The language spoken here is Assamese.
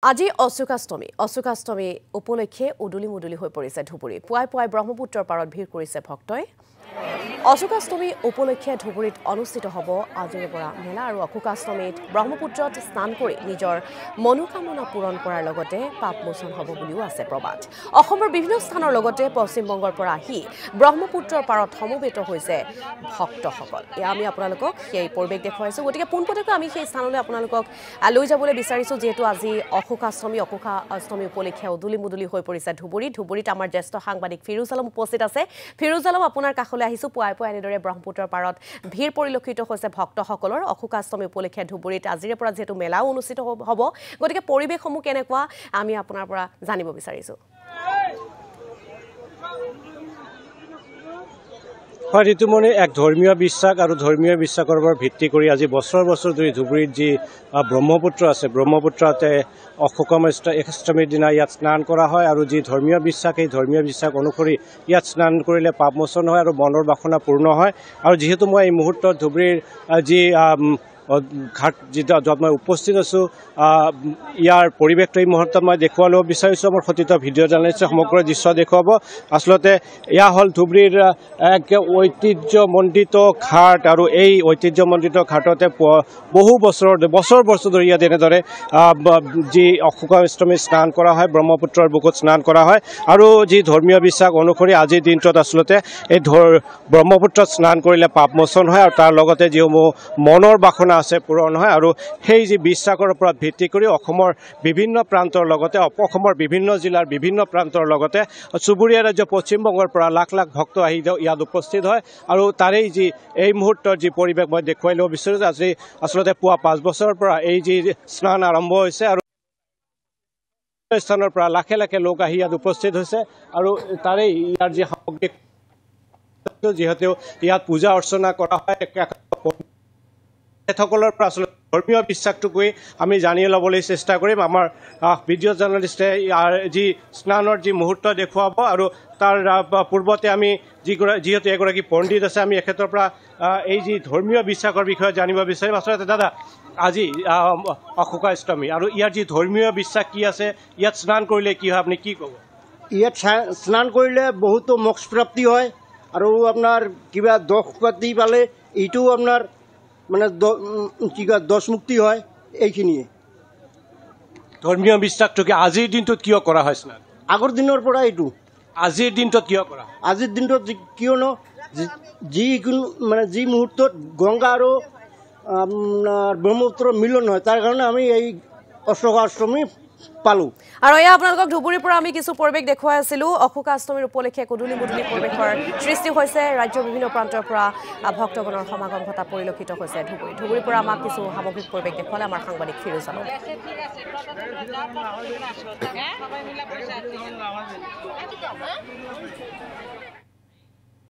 আজি অশোকাষ্টমী উপলক্ষে উদুলি মুদুলি হৈ পৰিছে ধুবুৰী পুৱাই ব্ৰহ্মপুত্ৰৰ পাৰত ভিৰ কৰিছে ভক্তই অশোকাষ্টমী উপলক্ষে ধুবুৰীত অনুষ্ঠিত হ'ব আজিৰ পৰা মেলা আৰু অশোকাষ্টমীত ব্ৰহ্মপুত্ৰত স্নান কৰি নিজৰ মনোকামনা পূৰণ কৰাৰ লগতে পাপমোচন হ'ব বুলিও আছে প্ৰবাদ অসমৰ বিভিন্ন স্থানৰ লগতে পশ্চিম বংগৰ পৰা আহি ব্ৰহ্মপুত্ৰৰ পাৰত সমবেত হৈছে ভক্তসকল আমি আপোনালোকক সেই পৰিৱেশ দেখুৱাইছো গতিকে পোনপটীয়াকৈ আমি সেই স্থানলৈ আপোনালোকক লৈ যাবলৈ বিচাৰিছো যেহেতু আজি অশোকাষ্টমী উপলক্ষে উদুলি মুদুলি হৈ পৰিছে ধুবুৰীত আমাৰ জ্যেষ্ঠ সাংবাদিক ফিৰোজ আলম উপস্থিত আছে ফিৰোজ আলম আপোনাৰ কাষলৈ আহিছো পুৱাই এনেদৰে ব্ৰহ্মপুত্ৰৰ পাৰত ভিৰ পৰিলক্ষিত হৈছে ভক্তসকলৰ অশোকাষ্টমী উপলক্ষে ধুবুৰীত আজিৰে পৰা যেহেতু মেলাও অনুষ্ঠিত হ'ব গতিকে পৰিৱেশসমূহ কেনেকুৱা আমি আপোনাৰ পৰা জানিব বিচাৰিছো ঋতুমণি এক ধৰ্মীয় বিশ্বাস আৰু ধৰ্মীয় বিশ্বাসৰ ওপৰত ভিত্তি কৰি আজি বছৰ ধৰি ধুবুৰীত যি ব্ৰহ্মপুত্ৰ আছে ব্ৰহ্মপুত্ৰতে অশোকাষ্টমীৰ দিনা ইয়াত স্নান কৰা হয় আৰু যি ধৰ্মীয় বিশ্বাস এই ধৰ্মীয় বিশ্বাস অনুসৰি ইয়াত স্নান কৰিলে পাপমোচন হয় আৰু মনৰ বাসনা পূৰ্ণ হয় আৰু যিহেতু মই এই মুহূৰ্তত ধুবুৰীৰ যি ঘাট য'ত মই উপস্থিত আছোঁ ইয়াৰ পৰিৱেশটো এই মুহূৰ্তত মই দেখুৱাব বিচাৰিছোঁ মোৰ সতীৰ্থ ভিডিঅ' জাৰ্নেলিষ্টে সমগ্ৰ দৃশ্য দেখুৱাব আচলতে এয়া হ'ল ধুবুৰীৰ এক ঐতিহ্যমণ্ডিত ঘাট আৰু এই ঐতিহ্যমণ্ডিত ঘাটতে বহু বছৰ ধৰি ইয়াত এনেদৰে যি অশোকাষ্টমী স্নান কৰা হয় ব্ৰহ্মপুত্ৰৰ বুকুত স্নান কৰা হয় আৰু যি ধৰ্মীয় বিশ্বাস অনুসৰি আজিৰ দিনটোত আচলতে এই ব্ৰহ্মপুত্ৰত স্নান কৰিলে পাপমোচন হয় আৰু তাৰ লগতে যিসমূহ মনৰ বাসনা আছে পূৰণ হয় আৰু সেই যি বিশ্বাসৰ ওপৰত ভিত্তি কৰি অসমৰ বিভিন্ন প্ৰান্তৰ লগতে অসমৰ বিভিন্ন জিলাৰ বিভিন্ন প্ৰান্তৰ লগতে চুবুৰীয়া ৰাজ্য পশ্চিমবংগৰ পৰা লাখ ভক্ত আহি ইয়াত উপস্থিত হয় আৰু তাৰেই যি এই মুহূৰ্তৰ যি পৰিৱেশ মই দেখুৱাই ল'ব বিচাৰোঁ আজি আচলতে পুৱা 5 বছৰৰ পৰা এই যি স্নান আৰম্ভ হৈছে আৰু স্থানৰ পৰা লাখে লোক আহি ইয়াত উপস্থিত হৈছে আৰু তাৰেই ইয়াৰ যি সামগ্ৰিক যিহেতু ইয়াত পূজা অৰ্চনা কৰা হয় সকলৰ পৰা আচলতে ধৰ্মীয় বিশ্বাসটোকৈ আমি জানি ল'বলৈ চেষ্টা কৰিম আমাৰ ভিডিঅ' জাৰ্নেলিষ্টে ইয়াৰ যি স্নানৰ যি মুহূৰ্ত দেখুৱাব আৰু তাৰ পূৰ্বতে আমি যিহেতু এগৰাকী পণ্ডিত আছে আমি এখেতৰ পৰা এই যি ধৰ্মীয় বিশ্বাসৰ বিষয়ে জানিব বিচাৰিম আচলতে দাদা আজি অশোকাষ্টমী আৰু ইয়াৰ যি ধৰ্মীয় বিশ্বাস কি আছে ইয়াত স্নান কৰিলে কি হয় আপুনি কি ক'ব ইয়াত স্নান কৰিলে বহুতো মোক্ষ প্ৰাপ্তি হয় আৰু আপোনাৰ কিবা দোষ পাতি পালে এইটো আপোনাৰ মানে কি কয় দোষ মুক্তি হয় এইখিনিয়ে ধৰ্মীয় বিশ্বাসটোকে আজিৰ দিনটোত কিয় কৰা হয় স্নান আগৰ দিনৰ পৰা এইটো আজিৰ দিনটোত কিয় কৰা আজিৰ দিনটোত কিয়নো যিকোনো মানে যি মুহূৰ্তত গংগা আৰু ব্ৰহ্মপুত্ৰ মিলন হয় তাৰ কাৰণে আমি এই অশোকাষ্টমী পালো আৰু এয়া আপোনালোকক ধুবুৰীৰ পৰা আমি কিছু পৰিৱেশ দেখুৱাই আছিলো অশোকাষ্টমীৰ উপলক্ষে উদুলি মুদুলি পৰিৱেশৰ সৃষ্টি হৈছে ৰাজ্যৰ বিভিন্ন প্ৰান্তৰ পৰা ভক্তগণৰ সমাগম ঘটা পৰিলক্ষিত হৈছে ধুবুৰীৰ পৰা আমাক কিছু সামগ্ৰিক পৰিৱেশ দেখুৱালে আমাৰ সাংবাদিক ফিৰোজ আলম